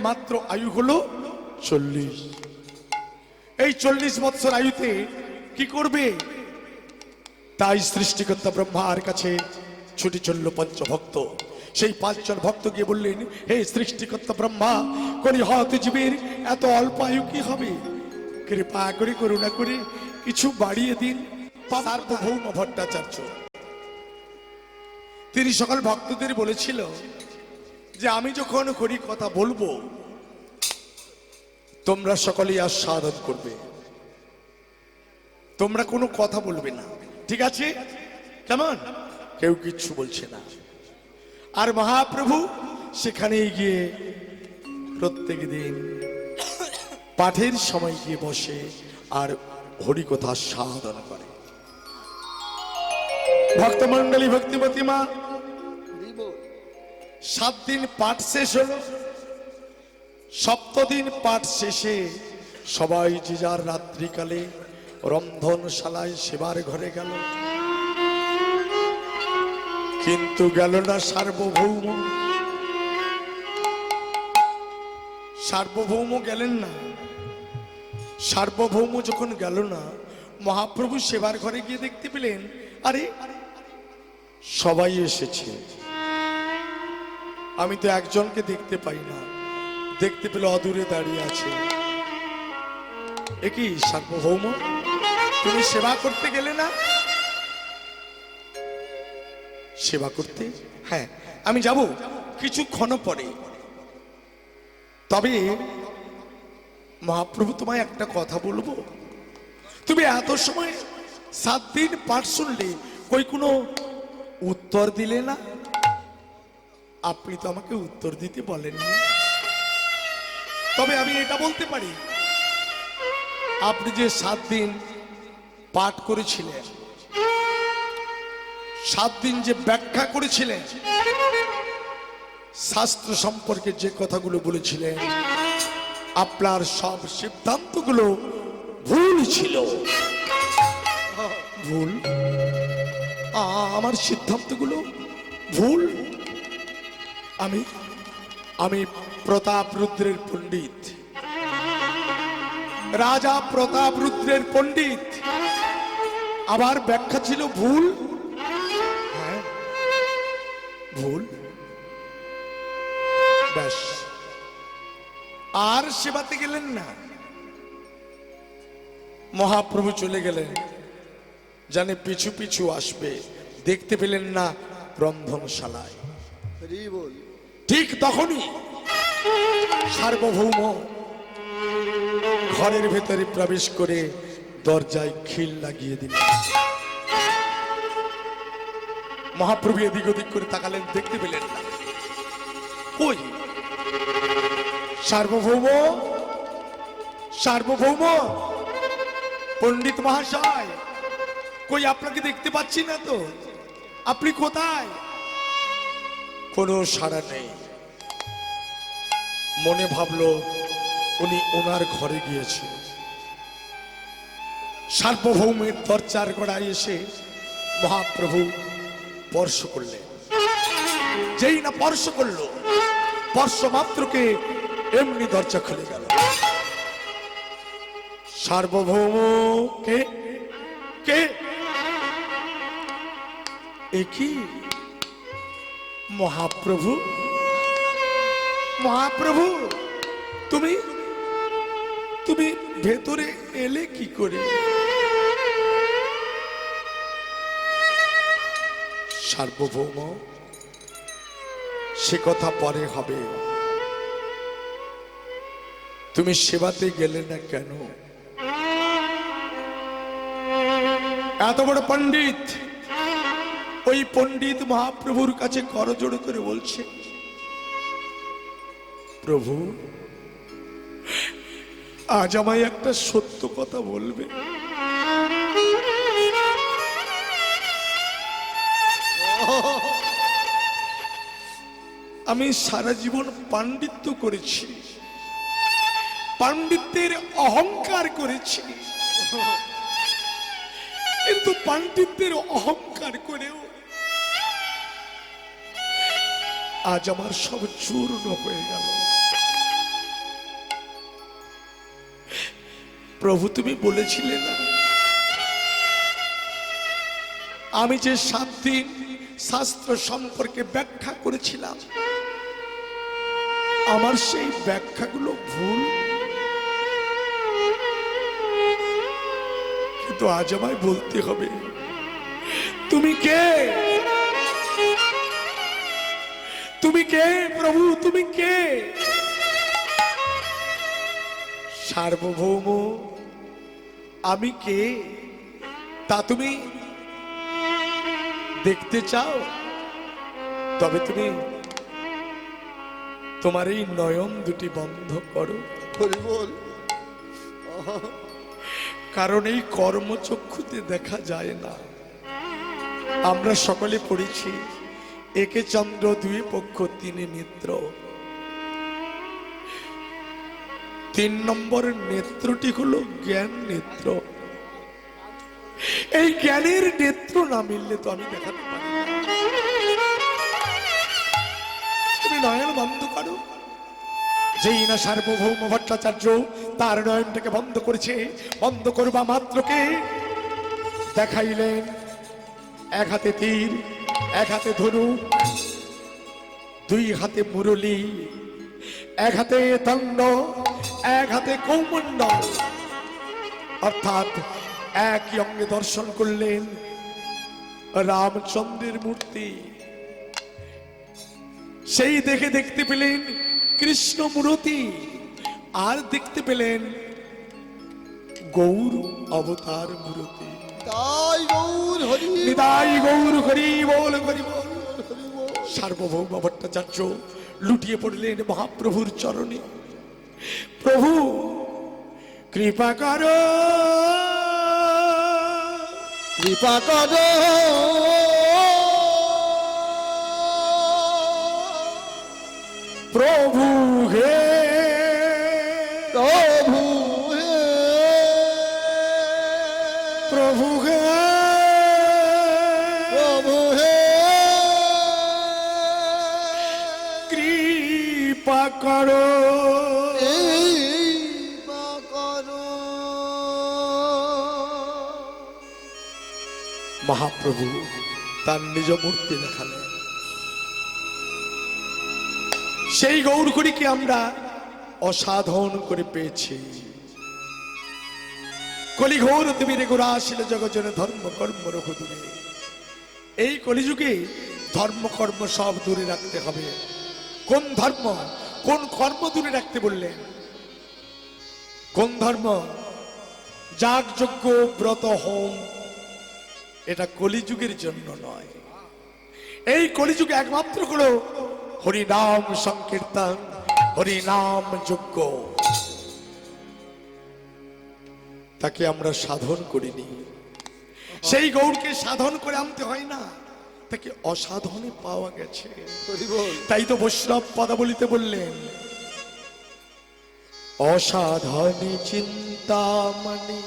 মাত্র আয়ু হলো 40। এই 40 বৎসর আয়ুতে কি করবে? তাই সৃষ্টিকর্তা ব্রহ্মার কাছে ছুটি চলল পঞ্চভক্ত। সেই পাঁচজন ভক্ত গিয়ে বললেন, হে সৃষ্টিকর্তা ব্রহ্মা, কোন হত জীবের এত অল্প আয়ু কি হবে? কৃপা করে করুণা করে কিছু বাড়িয়ে দিন। সার্বভৌম ভট্টাচার্য তিনি সকল ভক্তদের বলেছিল যে আমি যখন হরি কথা বলবো তোমরা সকলেই আস্বাদন করবে, তোমরা কোনো কথা বলবে না, ঠিক আছে? কেমন? কেউ কিচ্ছু বলছে না। আর মহাপ্রভু সেখানে গিয়ে প্রত্যেক দিন পাঠের সময় গিয়ে বসে আর হরিকথা আস্বাদন করে। ভক্তমন্ডলী, ভক্তিমতী মা, 7 দিন পাঠ শেষ হলো। 7 দিন পাঠ শেষে সবাই যে যার রাত্রিকালে রন্ধনশালায় সেবার ঘরে গেল, কিন্তু গেল না সার্বভৌম। সার্বভৌম গেলেন না। সার্বভৌম যখন গেল না, মহাপ্রভু সেবার ঘরে গিয়ে দেখতে পেলেন, আরে সবাই এসেছে, আমি তো একজনকে দেখতে পাই না। দেখতে পেলে অদূরে দাঁড়িয়ে আছে। একই সার্বভৌম, তুমি সেবা করতে গেলে না? সেবা করতে? হ্যাঁ, আমি যাব কিছুক্ষণ পরে। তবে মহাপ্রভু তোমায় একটা কথা বলবো। তুমি এত সময় 7 দিন পাঠ শুনলে, কই কোনো উত্তর দিলে না? আপনি তো আমাকে উত্তর দিতে বলেননি। তবে আমি এটা বলতে পারি, আপনি যে 7 দিন পাঠ করেছিলেন, 7 দিন যে ব্যাখ্যা করেছিলেন, শাস্ত্র সম্পর্কে যে কথাগুলো বলেছিলেন, আপনার সব সিদ্ধান্তগুলো ভুল ছিল। ভুল? আমার সিদ্ধান্তগুলো ভুল? আমি প্রতাপ রুদ্রের পণ্ডিত, রাজা প্রতাপ রুদ্রের পণ্ডিত, আবার ব্যাখ্যা ছিল ভুল? হ্যাঁ, ভুল। ব্যাস, আর সেবাতে গেলেন না। মহাপ্রভু চলে গেলেন, জানে পিছু পিছু আসবে। দেখতে পেলেন না রন্ধনশালায়। ঠিক তখনই সার্বভৌম ঘরের ভেতরে প্রবেশ করে দরজায় খিল লাগিয়ে দিলেন। মহাপ্রভু এদিক ওদিক করে তাকালেন, দেখতে পেলেন না। কই সার্বভৌম? সার্বভৌম, পণ্ডিত মহাশয়, কই আপনাকে দেখতে পাচ্ছি না তো, আপনি কোথায়? কোনো সাড়া নেই। মনে ভাবলো উনি ওনার ঘরে গিয়েছে। সার্বভৌমের দরজার গোড়ায় এসে মহাপ্রভু স্পর্শ করলেন। যেই না স্পর্শ করলো, স্পর্শ মাত্রকে এমনি দরজা খুলে গেল। সার্বভৌম কে? কে? একই মহাপ্রভু। মহাপ্রভু, তুমি তুমি ভেতরে এলে কি করে? সার্বভৌম, সে কথা পরে হবে। তুমি সেবাতে গেলে না কেন? এত বড় পণ্ডিত, ওই পণ্ডিত মহাপ্রভুর কাছে করজোড় করে বলছে, প্রভু আজ আমায় একটা সত্য কথা বলবে। আমি সারা জীবন পাণ্ডিত্য করেছি, পাণ্ডিত্যের অহংকার করেছি, কিন্তু পাণ্ডিত্যের অহংকার করেও আজ আমার সব চূর্ণ হয়ে গেল। প্রভু তুমি বলেছিলে না আমি যে 7 দিন শাস্ত্র সম্পর্কে ব্যাখ্যা করেছিলাম আমার সেই ব্যাখ্যাগুলো ভুল, কিন্তু আজ আমায় বলতে হবে তুমি কে? তুমি কে প্রভু? তুমি কে? সার্বভৌম আমি কে তা তুমি দেখতে চাও? তবে তুমি তোমার এই নয়ন দুটি বন্ধ করো, বল। কারণ এই কর্মচক্ষুতে দেখা যায় না। আমরা সকলে পড়েছি একে চন্দ্র দুই পক্ষ তিনে নেত্র। 3 নম্বর নেত্রটি হলো জ্ঞান নেত্র। এই জ্ঞানের নেত্র না মিললে তো আমি দেখাতে পারি না। তুমি নয়ন বন্ধ করো। যেই না সার্বভৌম ভট্টাচার্য তার নয়নটাকে বন্ধ করেছে, বন্ধ করবা মাত্রকে দেখাইলেন 1 হাতে তীর, 1 হাতে ধনুক, 2 হাতে মুরলী, 1 হাতে দণ্ড, 1 হাতে কৌমণ্ডল, অর্থাৎ একই অঙ্গে দর্শন করলেন রামচন্দ্রের মূর্তি। সেই দেখে দেখতে পেলেন কৃষ্ণ মূর্তি, আর দেখতে পেলেন গৌর অবতার মূর্তি। তাই গৌর হরি, নিতাই গৌর হরি বল, হরি বল। সার্বভৌম ভট্টাচার্য লুটিয়ে পড়লেন মহাপ্রভুর চরণে। প্রভু কৃপা করো, কৃপা করো, প্রভু হে, প্রভু হে, প্রভু হে, প্রভু হে, কৃপা করো, কৃপা করো। মহাপ্রভু তার নিজ মূর্তি দেখালেন। সেই গৌরহরিকে আমরা অসাধন করে পেয়েছি। কলিঘোর তুমি রে গোরা আসিল জগজনে ধর্ম কর্ম রঘু দূরে। এই কলিযুগে ধর্ম কর্ম সব দূরে রাখতে হবে। কোন ধর্ম কোন কর্ম দূরে রাখতে বললেন? কোন ধর্ম? যাগযজ্ঞ ব্রত হোম, এটা কলিযুগের জন্য নয়। এই কলিযুগে একমাত্র হলো হরিনাম সংকীর্তন, হরিনাম যজ্ঞ। তাকে আমরা সাধন করিনি। সেই গৌরকে সাধন করে আনতে হয় না, তাকে অসাধনে পাওয়া গেছে। হরি বল। তাই তো বৈষ্ণব পদাবলিতে বললেন অসাধনে চিন্তামণি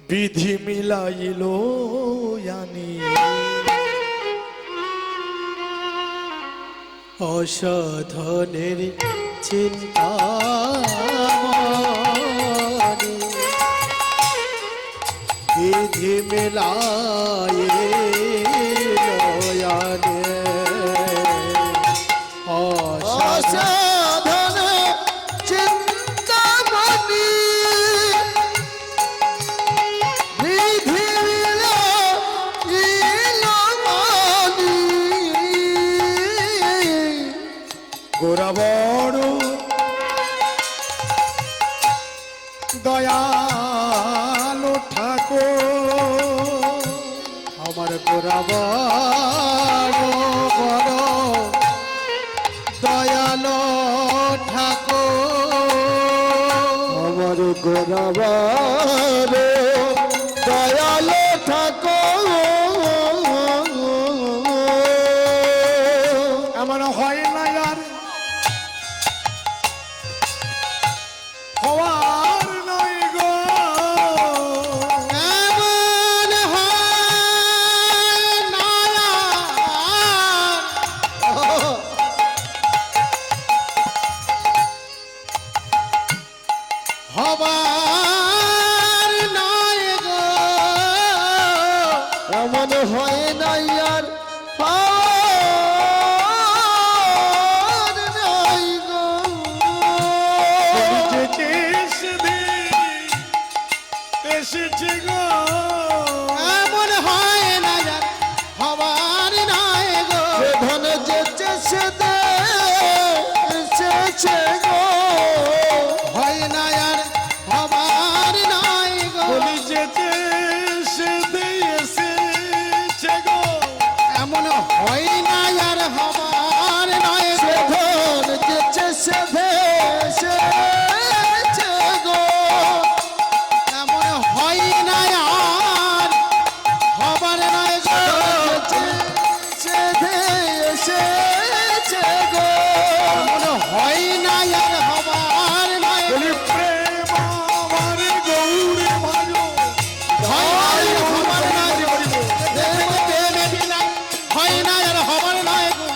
বিধি মিলাইল জানি। অসাধনের চিন্তা বিধি মেলায় লয়ানে। অসাধনে চিন্তামণি বিধি মিলাইল গোরা বড় দয়ালো ঠাকুর, আমার গোরা বড় বড় দয়ালো ঠাকুর, আমার গোরাবার দয়ালো ঠাকুর। এমন হয় না আর হওয়ার নয় গো। এমন হয় না আর। সেধে এসেছে গো এমন হয় না আর হবার নয় গো সেধে এসেছে গো এমন হয় না আর হবার নয় বলি প্রেম আমার গৌরে ভালো হয় না আর হবার নয় প্রেমে বিলাই হয় না আর হবার নয় গো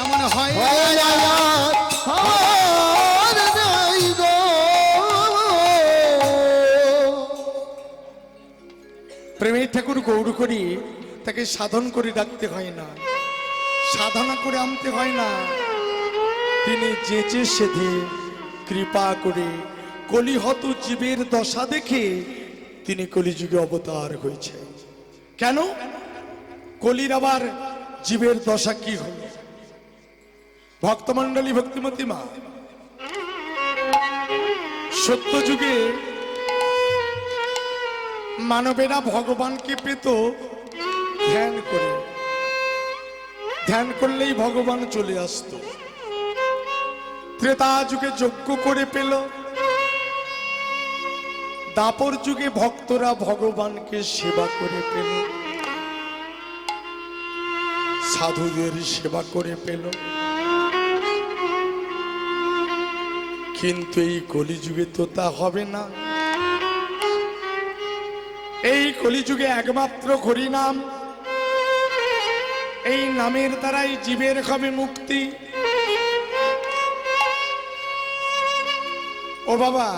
এমন হয় না আর হার নাই গো প্রেমের ঠাকুর গৌর করি তাকে সাধন করে ডাকতে হয় না, সাধনা করে আনতে হয় না। তিনি যেচে সেধে কৃপা করে কলিহত জীবের দশা দেখে তিনি কলিযুগে অবতার হয়েছে। কেন? কলির আবার জীবের দশা কি হলো? ভক্তমণ্ডলী, ভক্তিমতী মা, সত্য যুগে মানবেরা ভগবানকে পেত ধ্যান করে, ধ্যান করলেই ভগবান চলে আসতো। ত্রেতা যুগে যজ্ঞ করে পেল, দাপর যুগে ভক্তরা ভগবানকে সেবা করে পেল, সাধুদের সেবা করে পেল। কিন্তু এই কলিযুগে তো তা হবে না। এই কলিযুগে একমাত্র হরিনাম, এই নামের দ্বারাই জীবের হবে মুক্তি। ও বাবা,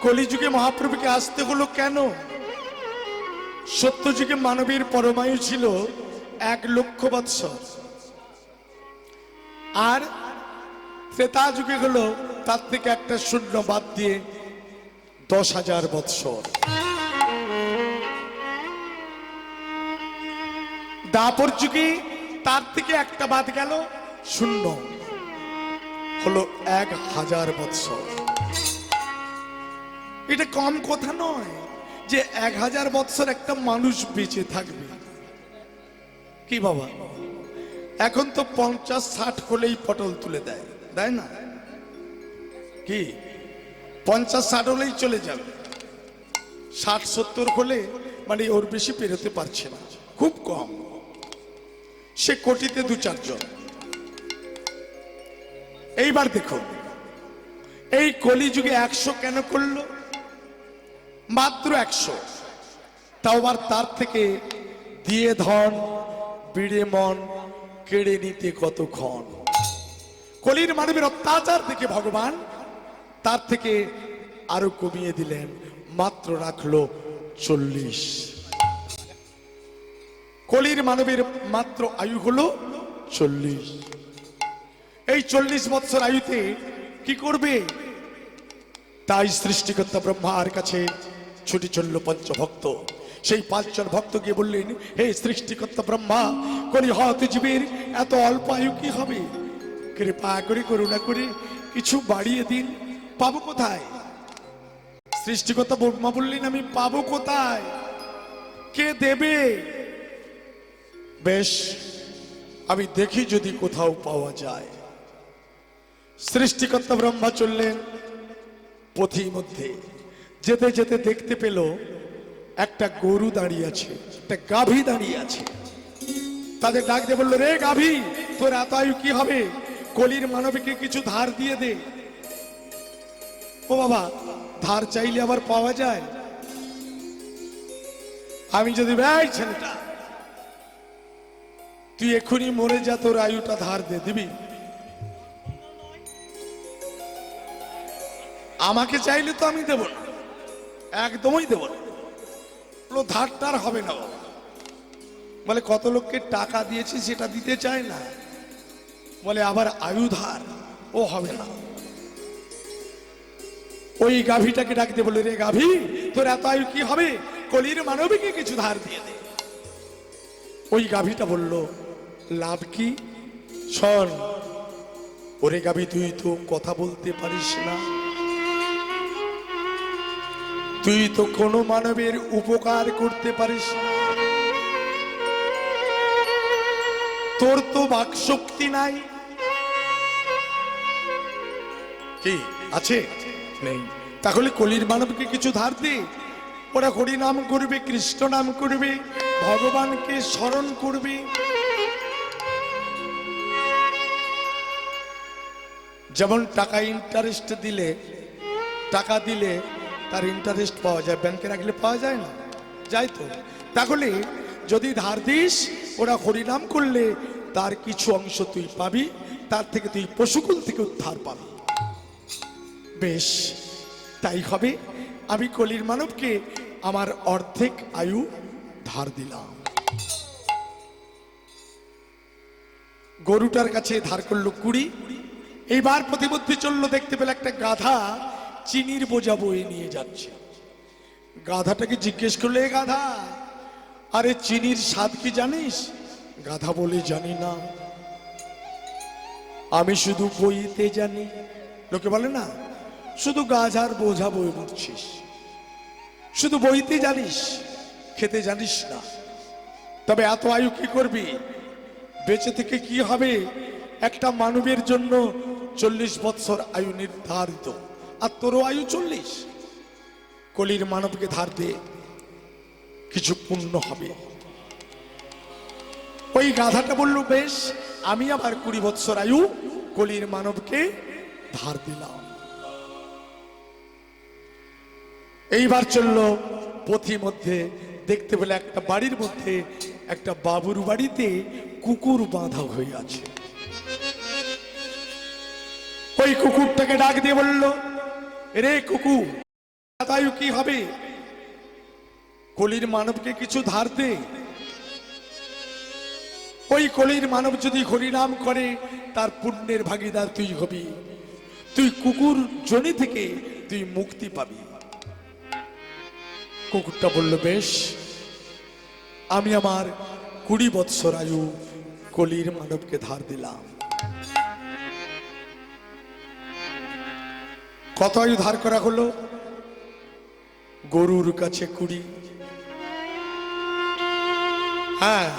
কলিযুগে মহাপ্রভুকে আসতে হলো কেন? সত্য যুগে মানবীর পরমায়ু ছিল 1,00,000 বৎসর, আর ত্রেতা যুগে হলো তার থেকে একটা শূন্য বাদ দিয়ে 10,000 বৎসর। দাপর যুগে তার থেকে একটা বাদ গেল, শূন্য হলো 1,000 বৎসর। এটা কম কথা নয় যে 1,000 বৎসর একটা মানুষ বেঁচে থাকবে। কি বাবা, এখন তো 50-60 হলেই পটল তুলে দেয়, দেয় না? কি 50-60 হলেই চলে যাবে, 60-70 হলে মানে ওর বেশি পেরোতে পারছে না, খুব কম। সে কোটিতে 2-4 জন। এইবার দেখো, এই কলিযুগে 100 কেন করলো? মাত্র 100, তাও আবার তার থেকে দিয়ে ধন বিড়ে মন কেড়ে নিতে কতক্ষণ। কলির মানবের অত্যাচার দেখে ভগবান তার থেকে আরো কমিয়ে দিলেন, মাত্র রাখলো 40। কলির মানবের মাত্র আয়ু হলো 40। এই 40 বৎসর আয়ুতে কি করবে? তাই সৃষ্টিকর্তা ব্রহ্মার কাছে ছুটি চলল পঞ্চভক্ত। সেই 5 জন ভক্ত গিয়ে বললেন, হে সৃষ্টিকর্তা ব্রহ্মা, কলি হত জীবের এত অল্প আয়ু কি হবে? কৃপা করে করুণা করে কিছু বাড়িয়ে দিন, পাবো কোথায়? সৃষ্টিকর্তা ব্রহ্মা বললেন, আমি পাবো কোথায়? কে দেবে? বেশ, আমি দেখি যদি কোথাও পাওয়া যায়। সৃষ্টিকর্তা ব্রহ্মা চললেন পথির মধ্যে, যেতে যেতে দেখতে পেল একটা গরু দাঁড়িয়ে আছে, একটা গাভী দাঁড়িয়ে আছে। তাদের ডাক দিয়ে বললো, রে গাভী, তোর এত আয়ু কি হবে? কলির মানবীকে কিছু ধার দিয়ে দে। ও বাবা, ধার চাইলে আবার পাওয়া যায়? আমি যদি ভাই ছেলেটা, তুই এখনই মরে যা, তোর আয়ুটা ধার দে, দিবি? আমাকে চাইলে তো আমি দেব না, একদমই দেব না। ধারটার হবে না বাবা। বলে কত লোককে টাকা দিয়েছি সেটা দিতে চায় না, বলে আবার আয়ু ধার, ও হবে না। ওই গাভীটাকে ডাকতে বলে, রে গাভী, তোর এত আয়ু কি হবে? কলির মানবীকে কিছু ধার দিয়ে দে। ওই গাভীটা বলল, লাভ কি? শোন, ওরে গাভী, তুই তো কথা বলতে পারিস না, তুই তো কোনো মানবের উপকার করতে পারিস না, তোর তো বাক শক্তি নাই, কি আছে? নেই। তাহলে কলির মানবকে কিছু ধার দে, ওরা হরি নাম করবে, কৃষ্ণ নাম করবে, ভগবানকে স্মরণ করবে। যেমন টাকা ইন্টারেস্ট দিলে, টাকা দিলে তার ইন্টারেস্ট পাওয়া যায়, ব্যাংকে রাখলে পাওয়া যায় না, যায় তো। তাহলে যদি ধার দিস, ওরা হরিনাম করলে তার কিছু অংশ তুই পাবি, তার থেকে তুই পশুকুল থেকে উদ্ধার পাবি। বেশ, তাই হবে। আমি কলির মানবকে আমার অর্ধেক আয়ু ধার দিলাম। গরুটার কাছে ধার করলো 20। এইবার প্রতিমধ্যে চললো, দেখতে পেলে একটা গাধা চিনির বোঝা বয়ে নিয়ে যাচ্ছে। গাধাটাকে জিজ্ঞেস করলো, এ গাধা, আরে চিনির স্বাদ কি জানিস? গাধা বলে, জানি না, আমি শুধু বইতে জানি। লোকে বলে না, শুধু গাধার বোঝা বয়ে উঠছিস, শুধু বইতে জানিস, খেতে জানিস না। তবে এত আয়ু কি করবি? বেঁচে থেকে কি হবে? একটা মানবের জন্য 40 বৎসর আয়ু নির্ধারিত, আর তোরও আয়ু 40। কলির মানবকে ধার দে, কিছু পুণ্য হবে। ওই গাধাটা বলল, বেশ, আমি আবার 20 বৎসর আয়ু কলির মানবকে ধার দিলাম। এইবার চললো পথি মধ্যে, দেখতে পেলে একটা বাড়ির মধ্যে একটা বাবুর বাড়িতে কুকুর বাঁধা হয়ে আছে। ওই কুকুরটাকে ডাক দিয়ে বলল, রে কুকুর, আয়ু কি হবে? কলির মানবকে কিছু ধার দে। ওই কলির মানব যদি হরিনাম করে, তার পুণ্যের ভাগীদার তুই হবি, তুই কুকুর জনি থেকে তুই মুক্তি পাবি। কুকুরটা বলল, বেশ, আমি আমার 20 বৎসর আয়ু কলির মানবকে ধার দিলাম। কত আয়ু ধার করা হলো? গরুর কাছে 20, হ্যাঁ,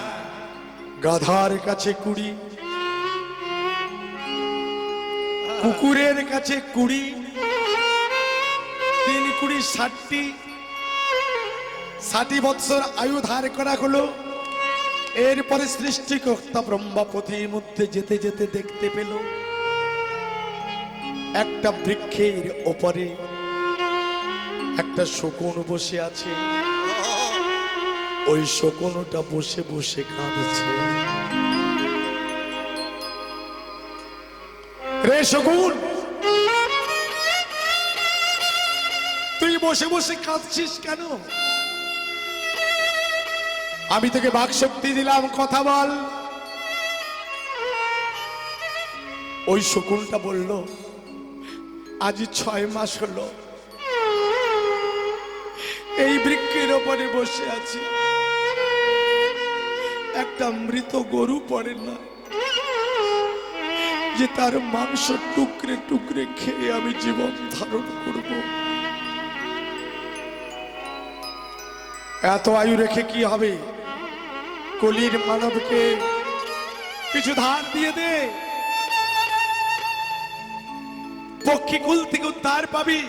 গাধার কাছে 20, কুকুরের কাছে 20, 3 20 60, 60 বৎসর আয়ু ধার করা হলো। এরপরে সৃষ্টিকর্তা ব্রহ্মপথের মধ্যে যেতে যেতে দেখতে পেল একটা বৃক্ষের ওপরে একটা শকুন বসে আছে। ওই শকুনটা বসে বসে কাঁদছে। রে শকুন, তুই বসে বসে কাঁদছিস কেন? আমি তোকে বাকশক্তি দিলাম, কথা বল। ওই শকুনটা বলল, আজ 6 মাস হলো এই বৃক্ষের ওপরে বসে আছি, একটা মৃত গরু পড়ে না যে তার মাংস টুকরে টুকরে খেয়ে আমি জীবন ধারণ করব। এত আয়ু রেখে কি হবে? কলির মানবকে কিছু ধার দিয়ে দে, পক্ষীকুল থেকে উদ্ধার পাবি।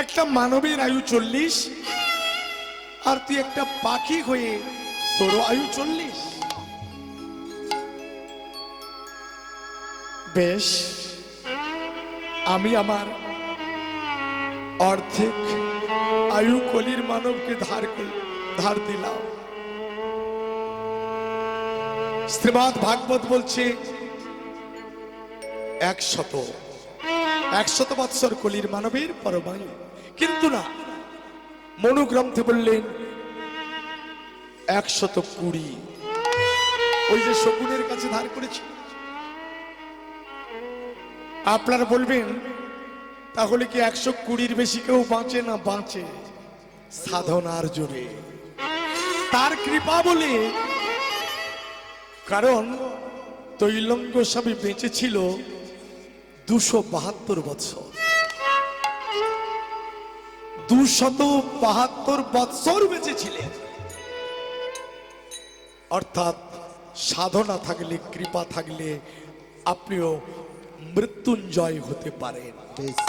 একটা মানবের আয়ু 40, আর তুই একটা পাখি হয়ে তোর আয়ু 40। বেশ, আমি আমার অর্ধেক আয়ু কলির মানবকে ধার দিলাম। শ্রীমদ্ ভাগবত বলছে 100 বৎসর কলির মানবের পরমায়ু, কিন্তু না, মনুগ্রন্থে বললেন 120। ওই যে শকুনের কাছে ধার করেছি। আপনারা বলবেন, তাহলে কি 120-র বেশি কেউ বাঁচে? না, বাঁচে সাধনার জোরে, তার কৃপা বলে। কারণ তৈলঙ্গ স্বামী বেঁচে ছিল 272 বৎসর। 272 বৎসর বেঁচে ছিলেন। অর্থাৎ সাধনা থাকলে, কৃপা থাকলে আপনিও মৃত্যুঞ্জয় হতে পারেন। বেশ